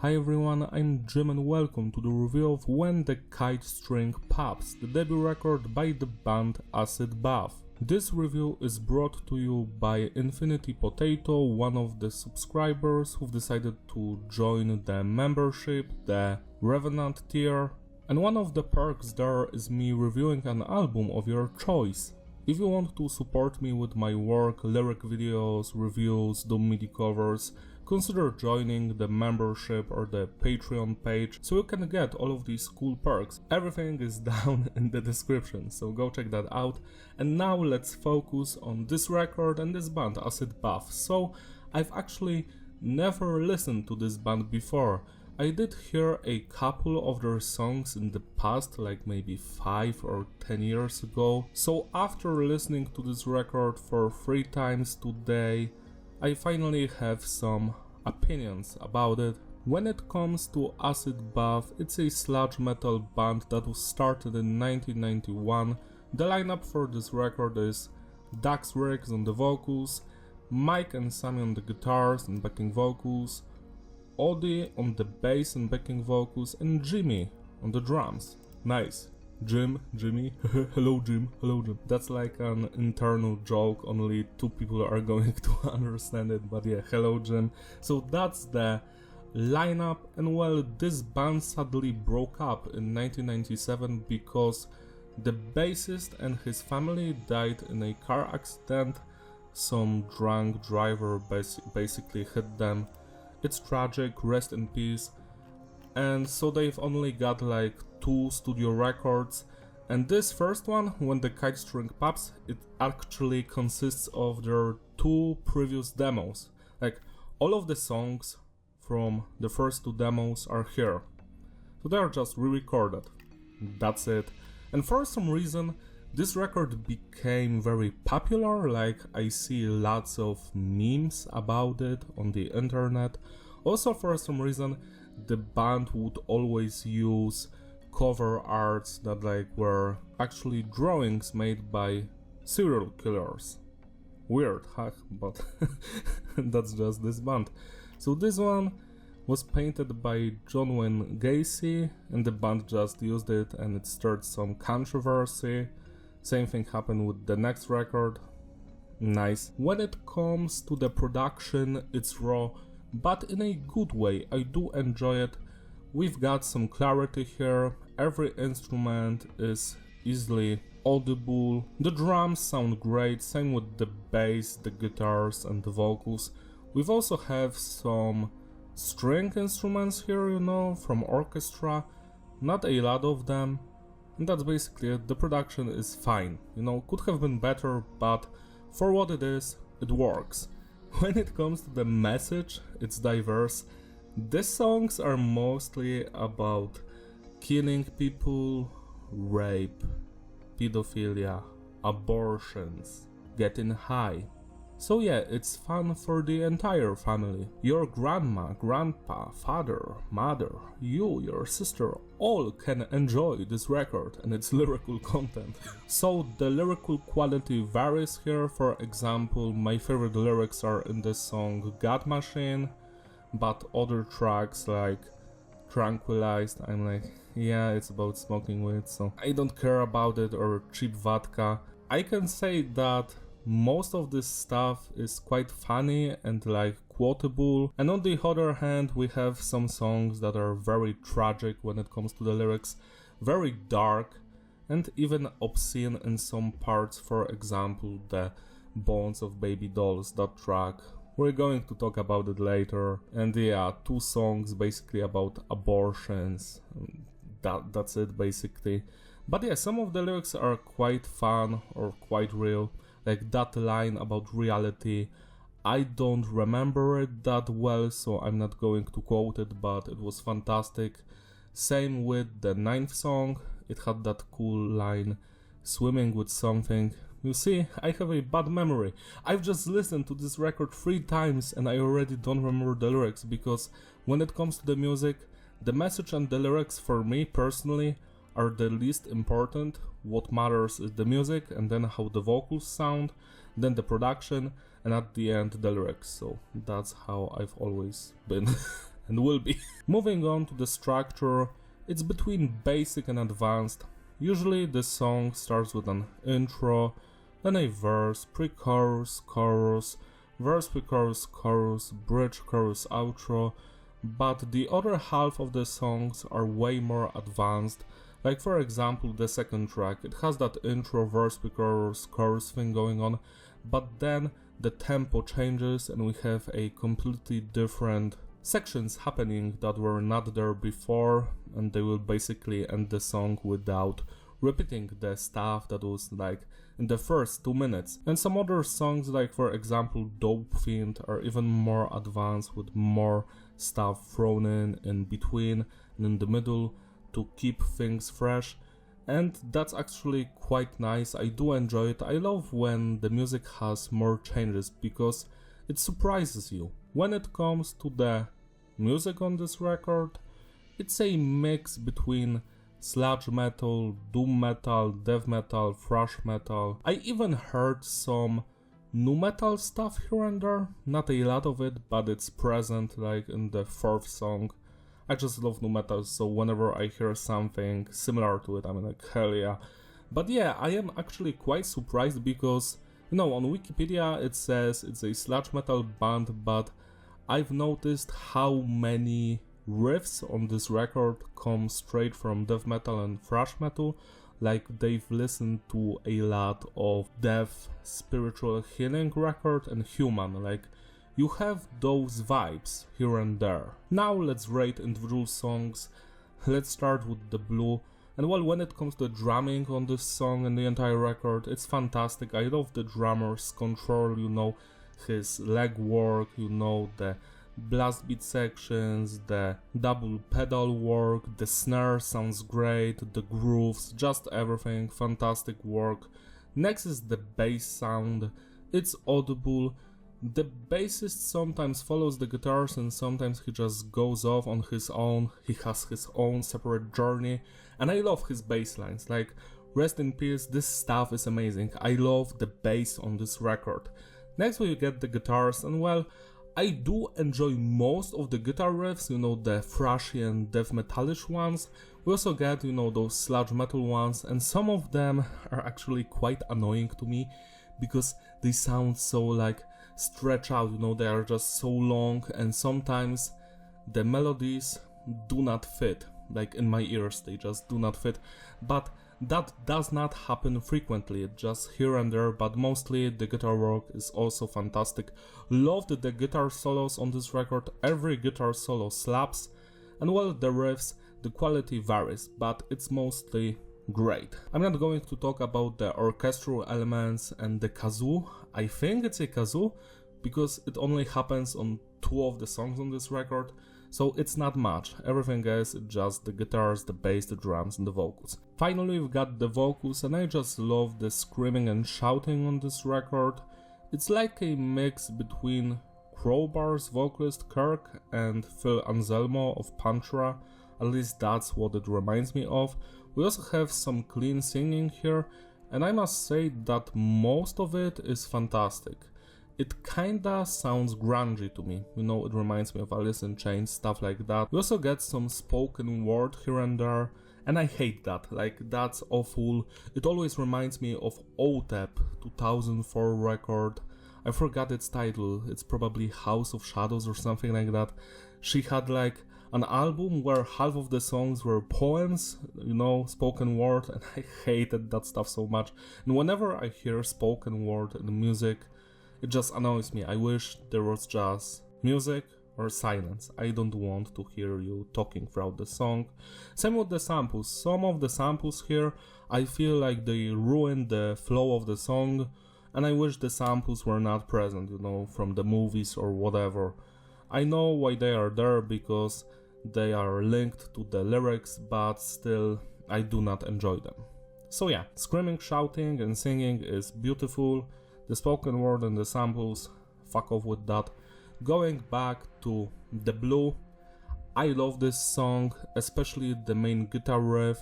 Hi everyone, I'm Jim and welcome to the review of When the Kite String Pops, the debut record by the band Acid Bath. This review is brought to you by Infinity Potato, one of the subscribers who've decided to join the membership, the Revenant tier, and one of the perks there is me reviewing an album of your choice. If you want to support me with my work, lyric videos, reviews, do MIDI covers, consider joining the membership or the Patreon page so you can get all of these cool perks. Everything is down in the description, so go check that out. And now let's focus on this record and this band, Acid Bath. So I've actually never listened to this band before. I did hear a couple of their songs in the past, like maybe 5 or 10 years ago. So after listening to this record for 3 times today, I finally have some opinions about it. When it comes to Acid Bath, it's a sludge metal band that was started in 1991. The lineup for this record is Dax Riggs on the vocals, Mike and Sammy on the guitars and backing vocals, Odie on the bass and backing vocals, and Jimmy on the drums. Nice. Jimmy, hello Jim. That's like an internal joke, only 2 people are going to understand it, but yeah, hello Jim. So that's the lineup, and well, this band sadly broke up in 1997 because the bassist and his family died in a car accident. Some drunk driver basically hit them. It's tragic, rest in peace. And so they've only got like 2 studio records, and this first one, When the Kite String Pops, it actually consists of their 2 previous demos. Like, all of the songs from the first 2 demos are here, so they are just re-recorded. That's it. And for some reason this record became very popular, like I see lots of memes about it on the internet. Also, for some reason the band would always use cover arts that like were actually drawings made by serial killers. Weird, huh? But that's just this band. So this one was painted by John Wayne Gacy, and the band just used it and it stirred some controversy. Same thing happened with the next record. Nice. When it comes to the production, it's raw, but in a good way. I do enjoy it. We've got some clarity here, every instrument is easily audible, the drums sound great, same with the bass, the guitars and the vocals. We've also have some string instruments here, you know, from orchestra, not a lot of them, and that's basically it. The production is fine, you know, could have been better, but for what it is, it works. When it comes to the message, it's diverse. These songs are mostly about killing people, rape, pedophilia, abortions, getting high. So yeah, it's fun for the entire family. Your grandma, grandpa, father, mother, you, your sister, all can enjoy this record and its lyrical content. So the lyrical quality varies here. For example, my favorite lyrics are in the song God Machine, but other tracks like Tranquilized, I'm like, yeah, it's about smoking weed, so I don't care about it, or Cheap Vodka. I can say that most of this stuff is quite funny and like quotable, and on the other hand we have some songs that are very tragic when it comes to the lyrics, very dark and even obscene in some parts. For example, the Bones of Baby Dolls, that track. We're going to talk about it later. And yeah, 2 songs basically about abortions. That's it basically. But yeah, some of the lyrics are quite fun or quite real. Like that line about reality, I don't remember it that well, so I'm not going to quote it, but it was fantastic. Same with the 9th song, it had that cool line, swimming with something. You see, I have a bad memory. I've just listened to this record 3 times and I already don't remember the lyrics, because when it comes to the music, the message and the lyrics for me personally are the least important. What matters is the music, and then how the vocals sound, then the production, and at the end the lyrics. So that's how I've always been. and will be. Moving on to the structure, it's between basic and advanced. Usually the song starts with an intro, then a verse, pre-chorus, chorus, verse, pre-chorus, chorus, bridge, chorus, outro, but the other half of the songs are way more advanced. Like for example the second track, it has that intro, verse, pre-chorus, chorus thing going on, but then the tempo changes and we have a completely different sections happening that were not there before, and they will basically end the song without repeating the stuff that was like in the first 2 minutes. And some other songs, like for example Dope Fiend, are even more advanced with more stuff thrown in between and in the middle to keep things fresh, and that's actually quite nice. I do enjoy it. I love when the music has more changes because it surprises you. When it comes to the music on this record, it's a mix between sludge metal, doom metal, death metal, thrash metal. I even heard some nu metal stuff here and there, not a lot of it, but it's present like in the fourth song. I just love nu metal, so whenever I hear something similar to it, I'm like, hell yeah. But yeah, I am actually quite surprised because, you know, on Wikipedia it says it's a sludge metal band, but I've noticed how many riffs on this record come straight from death metal and thrash metal. Like they've listened to a lot of death, spiritual healing record and human, like you have those vibes here and there. Now let's rate individual songs. Let's start with the Blue. And well, when it comes to drumming on this song and the entire record, it's fantastic. I love the drummer's control, you know, his leg work, you know, the blast beat sections, the double pedal work, the snare sounds great, the grooves, just everything, fantastic work. Next is the bass sound. It's audible. The bassist sometimes follows the guitars and sometimes he just goes off on his own. He has his own separate journey, and I love his bass lines. Like, rest in peace, this stuff is amazing. I love the bass on this record. Next we get the guitars, and well, I do enjoy most of the guitar riffs, you know, the thrashy and death metalish ones. We also get, you know, those sludge metal ones, and some of them are actually quite annoying to me because they sound so like stretch out, you know, they are just so long, and sometimes the melodies do not fit, like in my ears, they just do not fit. But that does not happen frequently, just here and there, but mostly the guitar work is also fantastic. Loved the guitar solos on this record, every guitar solo slaps, and well, the riffs, the quality varies, but it's mostly great. I'm not going to talk about the orchestral elements and the kazoo. I think it's a kazoo because it only happens on 2 of the songs on this record, so it's not much. Everything else is just the guitars, the bass, the drums and the vocals. Finally we've got the vocals, and I just love the screaming and shouting on this record. It's like a mix between Crowbar's vocalist Kirk and Phil Anselmo of Pantera. At least that's what it reminds me of. We also have some clean singing here, and I must say that most of it is fantastic. It kinda sounds grungy to me, you know, it reminds me of Alice in Chains, stuff like that. We also get some spoken word here and there, and I hate that, like that's awful. It always reminds me of OTEP 2004 record. I forgot its title, it's probably House of Shadows or something like that. She had like an album where half of the songs were poems, you know, spoken word, and I hated that stuff so much. And whenever I hear spoken word in music, it just annoys me. I wish there was just music or silence. I don't want to hear you talking throughout the song. Same with the samples. Some of the samples here, I feel like they ruin the flow of the song, and I wish the samples were not present, you know, from the movies or whatever. I know why they are there because they are linked to the lyrics, but still, I do not enjoy them. So yeah, screaming, shouting and singing is beautiful. The spoken word and the samples, fuck off with that. Going back to the Blue, I love this song, especially the main guitar riff.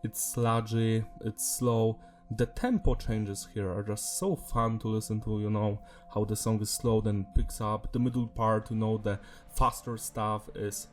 It's sludgy, it's slow. The tempo changes here are just so fun to listen to, you know, how the song is slow then picks up, the middle part, you know, the faster stuff is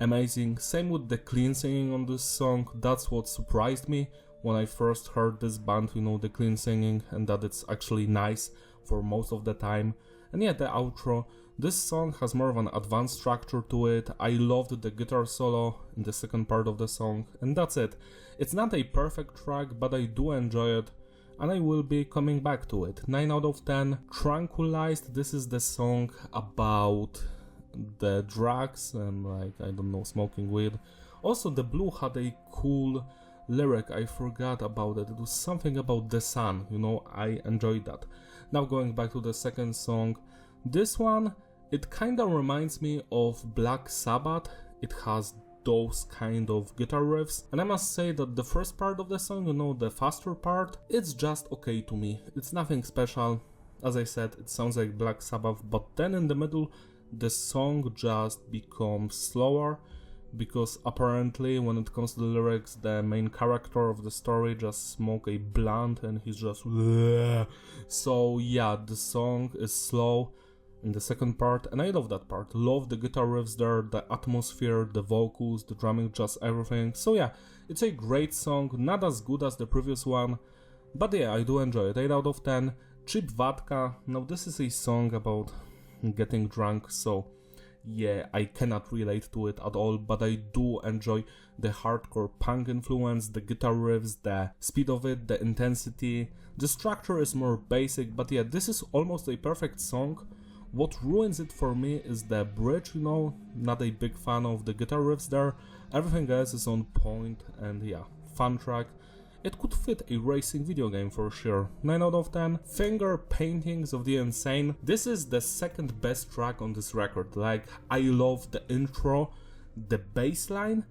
amazing. Same with the clean singing on this song, that's what surprised me when I first heard this band, you know, the clean singing, and that it's actually nice for most of the time. And yeah, the outro, this song has more of an advanced structure to it. I loved the guitar solo in the second part of the song, and that's it. It's not a perfect track, but I do enjoy it, and I will be coming back to it. 9 out of 10. Tranquilized, this is the song about the drugs and, like, I don't know, smoking weed. Also, the Blue had a cool lyric, I forgot about it. It was something about the sun, you know, I enjoyed that. Now going back to the second song, this one, it kinda reminds me of Black Sabbath. It has those kind of guitar riffs, and I must say that the first part of the song, you know, the faster part, it's just okay to me. It's nothing special. As I said, it sounds like Black Sabbath, but then in the middle the song just becomes slower, because apparently when it comes to the lyrics, the main character of the story just smoke a blunt and he's just so yeah, the song is slow in the second part, and I love that part. Love the guitar riffs there, the atmosphere, the vocals, the drumming, just everything. So yeah, it's a great song, not as good as the previous one, but yeah, I do enjoy it. 8 out of 10. Cheap Vodka, now this is a song about getting drunk, so yeah, I cannot relate to it at all, but I do enjoy the hardcore punk influence, the guitar riffs, the speed of it, the intensity. The structure is more basic, but yeah, this is almost a perfect song. What ruins it for me is the bridge, you know, not a big fan of the guitar riffs there. Everything else is on point, and yeah, fun track. It could fit a racing video game for sure. 9 out of 10. Finger Paintings of the Insane. This is the second best track on this record. Like, I love the intro, the bass line,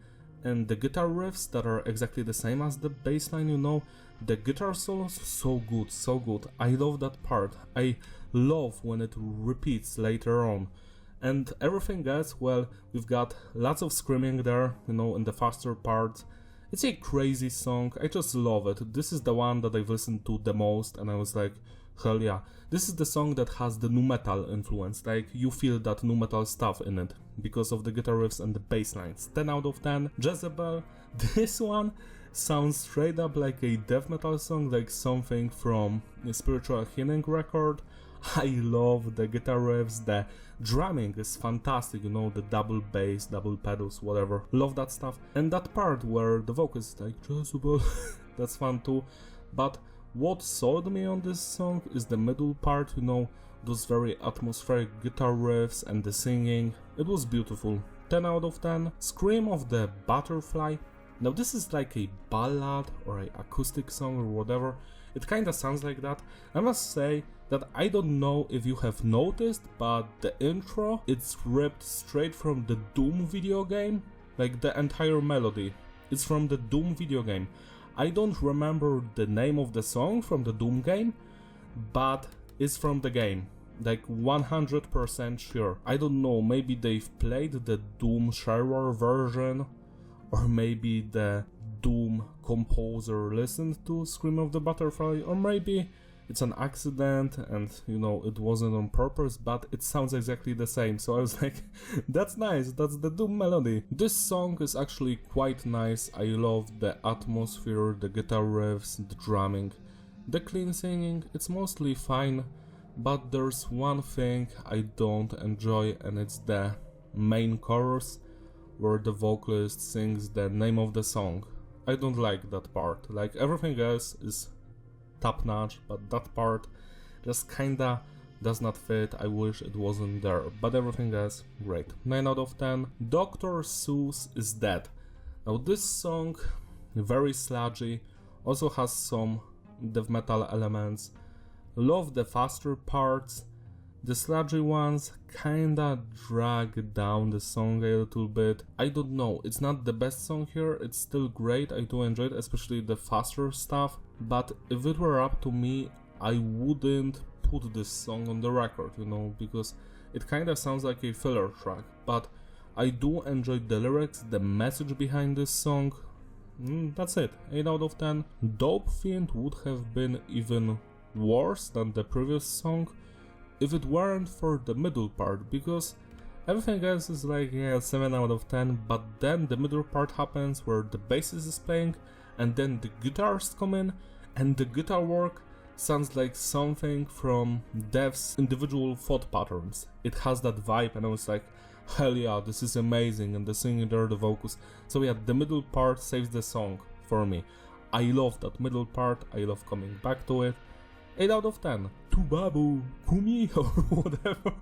and the guitar riffs that are exactly the same as the bass line, you know. The guitar solos, so good, so good. I love that part. I love when it repeats later on. And everything else, well, we've got lots of screaming there, you know, in the faster parts. It's a crazy song, I just love it. This is the one that I've listened to the most, and I was like, hell yeah. This is the song that has the nu metal influence, like you feel that nu metal stuff in it, because of the guitar riffs and the bass lines. 10 out of 10. Jezebel, this one sounds straight up like a death metal song, like something from a Spiritual Healing record. I love the guitar riffs, the drumming is fantastic, you know, the double bass, double pedals, whatever. Love that stuff. And that part where the vocals like Jezebel, that's fun too. But what sold me on this song is the middle part, you know, those very atmospheric guitar riffs and the singing. It was beautiful. 10 out of 10. Scream of the Butterfly. Now this is like a ballad or an acoustic song or whatever. It kinda sounds like that. I must say that I don't know if you have noticed, but the intro, it's ripped straight from the Doom video game. Like the entire melody, it's from the Doom video game. I don't remember the name of the song from the Doom game, but it's from the game. Like 100% sure. I don't know, maybe they've played the Doom shareware version, or maybe the Doom composer listened to Scream of the Butterfly, or maybe it's an accident and, you know, it wasn't on purpose, but it sounds exactly the same. So I was like, that's nice, that's the Doom melody. This song is actually quite nice. I love the atmosphere, the guitar riffs, the drumming. The clean singing, it's mostly fine, but there's one thing I don't enjoy, and it's the main chorus, where the vocalist sings the name of the song. I don't like that part. Like, everything else is top notch, but that part just kinda does not fit. I wish it wasn't there, but everything else great. 9 out of 10. Dr. Seuss is Dead. Now this song, very sludgy, also has some death metal elements. Love the faster parts. The sludgy ones kinda drag down the song a little bit. I don't know, it's not the best song here, it's still great, I do enjoy it, especially the faster stuff, but if it were up to me, I wouldn't put this song on the record, you know, because it kinda sounds like a filler track, but I do enjoy the lyrics, the message behind this song, That's it, 8 out of 10. Dope Fiend would have been even worse than the previous song if it weren't for the middle part, because everything else is like, yeah, 7 out of 10, but then the middle part happens where the bassist is playing and then the guitars come in and the guitar work sounds like something from Dev's individual thought patterns. It has that vibe and I was like, hell yeah, this is amazing, and the singing there, the vocals. So yeah, the middle part saves the song for me. I love that middle part, I love coming back to it. 8 out of 10. To Babu Kumi or whatever.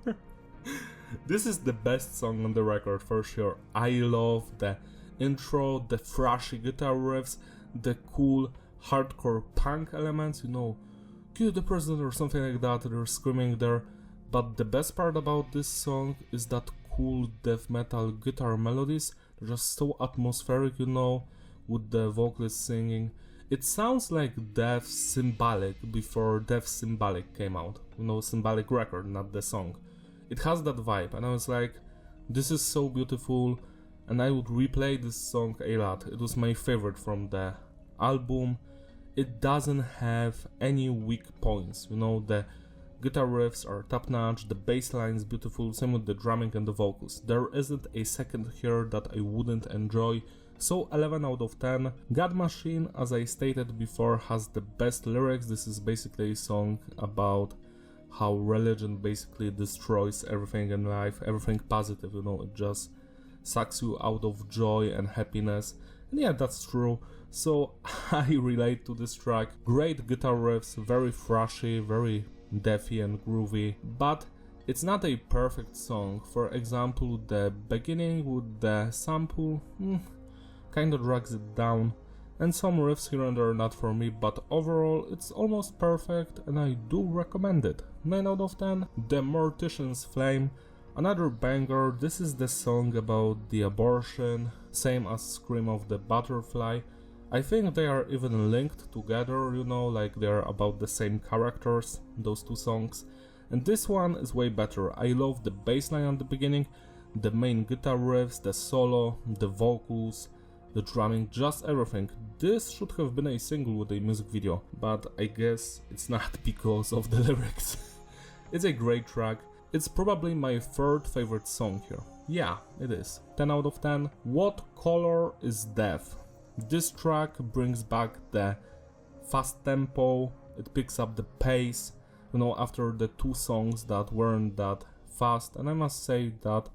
This is the best song on the record for sure. I love the intro, the thrashy guitar riffs, the cool hardcore punk elements, you know, kill the president or something like that, they're screaming there. But the best part about this song is that cool death metal guitar melodies. They're just so atmospheric, you know, with the vocalist singing. It sounds like Death's Symbolic before Death's Symbolic came out, you know, Symbolic record, not the song. It has that vibe and I was like, this is so beautiful, and I would replay this song a lot. It was my favorite from the album. It doesn't have any weak points, you know, the guitar riffs are top notch, the bass line is beautiful, same with the drumming and the vocals. There isn't a second here that I wouldn't enjoy, so 11 out of 10. God Machine, as I stated before, has the best lyrics. This is basically a song about how religion basically destroys everything in life, everything positive, you know, it just sucks you out of joy and happiness. And yeah, that's true. So I relate to this track. Great guitar riffs, very thrashy, very deathy and groovy, but it's not a perfect song. For example, the beginning with the sample kinda drags it down, and some riffs here and there are not for me, but overall it's almost perfect and I do recommend it. 9 out of 10. The Mortician's Flame, another banger. This is the song about the abortion, same as Scream of the Butterfly. I think they are even linked together, you know, like they're about the same characters, those two songs. And this one is way better. I love the bass line at the beginning, the main guitar riffs, the solo, the vocals, the drumming, just everything. This should have been a single with a music video, but I guess it's not because of the lyrics. It's a great track. It's probably my third favorite song here. Yeah, it is. 10 out of 10. What Color is Death? This track brings back the fast tempo, it picks up the pace, you know, after the two songs that weren't that fast, and I must say that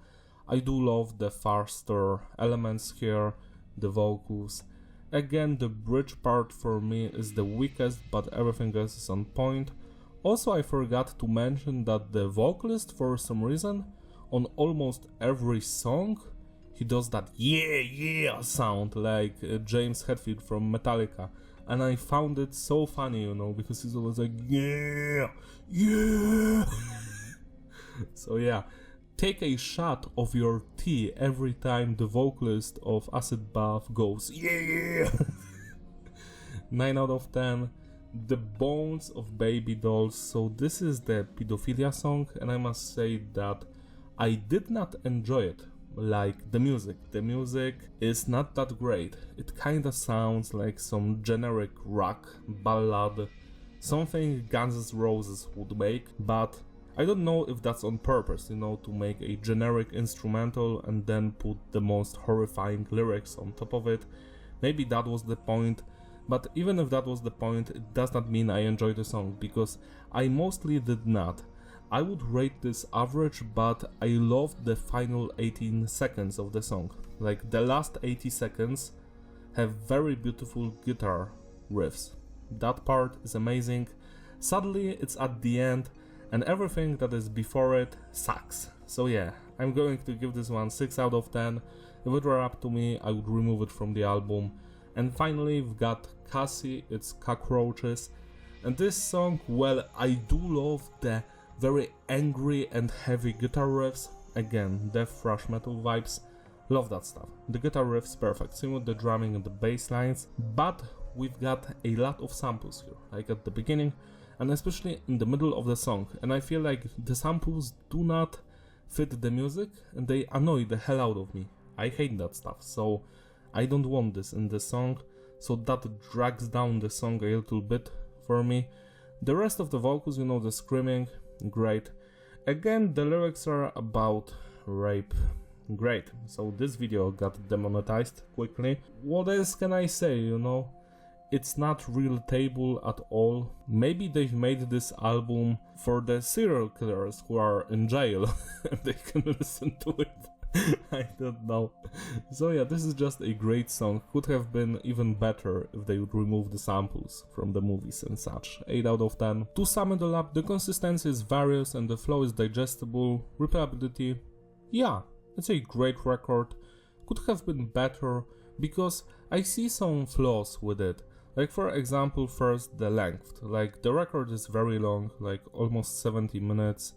I do love the faster elements here, the vocals. Again, the bridge part for me is the weakest, but everything else is on point. Also, I forgot to mention that the vocalist, for some reason, on almost every song, he does that yeah sound like James Hetfield from Metallica, and I found it so funny, you know, because he's always like yeah. So yeah, take a shot of your tea every time the vocalist of Acid Bath goes yeah. 9 out of 10. The Bones of Baby Dolls. So this is the pedophilia song, and I must say that I did not enjoy it. Like the music is not that great. It kinda sounds like some generic rock ballad, something Guns N' Roses would make, but I don't know if that's on purpose, you know, to make a generic instrumental and then put the most horrifying lyrics on top of it. Maybe that was the point, but even if that was the point, it does not mean I enjoyed the song, because I mostly did not. I would rate this average, but I loved the final 18 seconds of the song. Like the last 80 seconds have very beautiful guitar riffs. That part is amazing. Sadly, it's at the end, and everything that is before it sucks. So yeah, I'm going to give this one 6 out of 10. If it were up to me, I would remove it from the album. And finally, we've got Cassie, it's Cockroaches. And this song, well, I do love the very angry and heavy guitar riffs. Again, death thrash metal vibes. Love that stuff. The guitar riffs perfect, same with the drumming and the bass lines. But we've got a lot of samples here, like at the beginning and especially in the middle of the song. And I feel like the samples do not fit the music and they annoy the hell out of me. I hate that stuff, so I don't want this in the song. so that drags down the song a little bit for me. The rest of the vocals, you know, the screaming, great. Again, the lyrics are about rape, great. So this video got demonetized quickly. What else can I say, you know? It's not relatable at all. Maybe they've made this album for the serial killers who are in jail and they can listen to it. I don't know. So yeah, this is just a great song. Could have been even better if they would remove the samples from the movies and such. 8 out of 10. To sum it all up, the consistency is various and the flow is digestible. Replayability, yeah, it's a great record. Could have been better because I see some flaws with it. Like for example, first the length. Like the record is very long, like almost 70 minutes,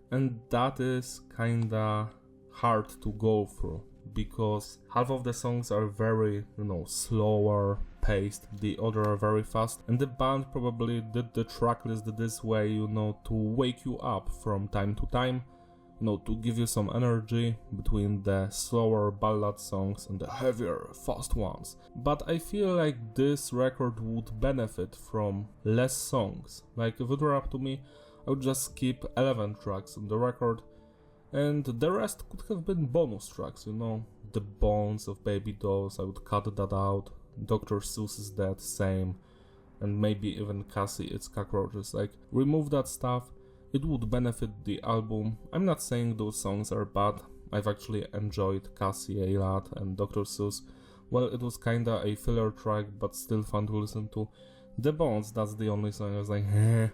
and that is kinda hard to go through because half of the songs are very, you know, slower paced, the other are very fast, and the band probably did the track list this way, you know, to wake you up from time to time, you know, to give you some energy between the slower ballad songs and the heavier, fast ones. But I feel like this record would benefit from less songs. Like if it were up to me, I would just skip 11 tracks on the record, and the rest could have been bonus tracks, you know. The bones of baby dolls, I would cut that out. Dr. Seuss is dead, same. And maybe even Cassie, it's cockroaches. Like, remove that stuff. It would benefit the album. I'm not saying those songs are bad. I've actually enjoyed Cassie a lot, and Dr. Seuss, well, it was kinda a filler track, but still fun to listen to. The Bones, that's the only song I was like, eh.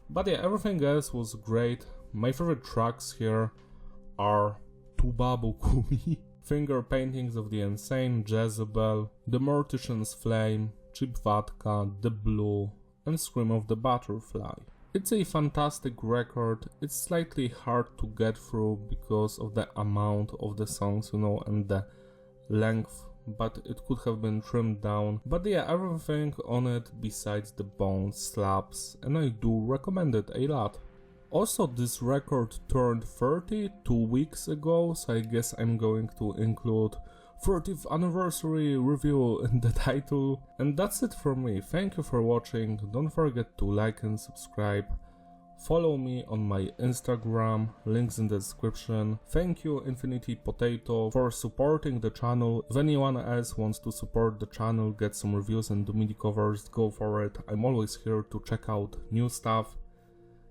But yeah, everything else was great. My favorite tracks here are To Babu Kumi, Finger Paintings of the Insane, Jezebel, The Mortician's Flame, Cheap Vodka, The Blue, and Scream of the Butterfly. It's a fantastic record. It's slightly hard to get through because of the amount of the songs, you know, and the length, but it could have been trimmed down. But yeah, everything on it besides the bones slaps, and I do recommend it a lot. Also, this record turned 30 2 weeks ago, so I guess I'm going to include 30th anniversary review in the title. And that's it from me. Thank you for watching. Don't forget to like and subscribe. Follow me on my Instagram, links in the description. Thank you Infinity Potato for supporting the channel. If anyone else wants to support the channel, get some reviews and do MIDI covers, go for it. I'm always here to check out new stuff.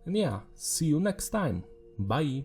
And yeah, see you next time. Bye!